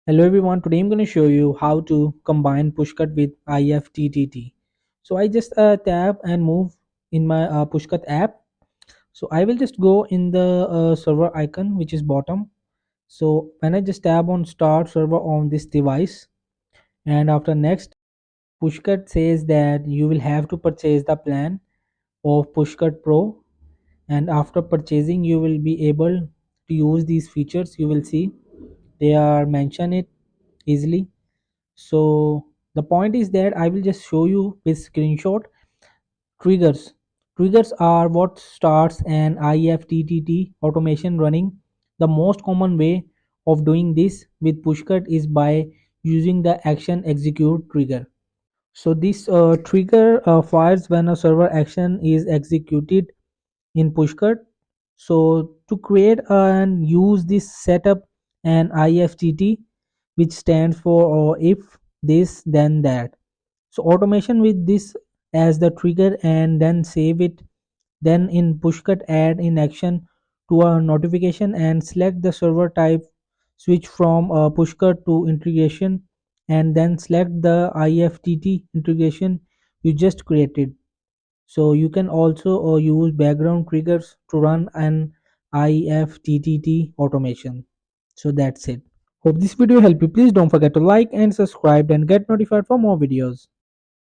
Hello everyone, today I'm going to show you how to combine Pushcut with IFTTT. So I just tap and move in my Pushcut app. So I will just go in the server icon which is bottom. So when I just tap on start server on this device, and after next, Pushcut says that you will have to purchase the plan of Pushcut Pro, and after purchasing you will be able to use these features. You will see they are mentioned it easily. So the point is that I will just show you with screenshot. Triggers are what starts an IFTTT automation running. The most common way of doing this with Pushcut is by using the action execute trigger. So this trigger fires when a server action is executed in Pushcut. So to create and use this setup an IFTT, which stands for if this then that. So automation with this as the trigger and then save it. Then in Pushcut add in action to a notification and select the server type. Switch from Pushcut to integration and then select the IFTT integration you just created. So you can also use background triggers to run an IFTTT automation. So that's it. Hope this video helped you. Please don't forget to like and subscribe and get notified for more videos.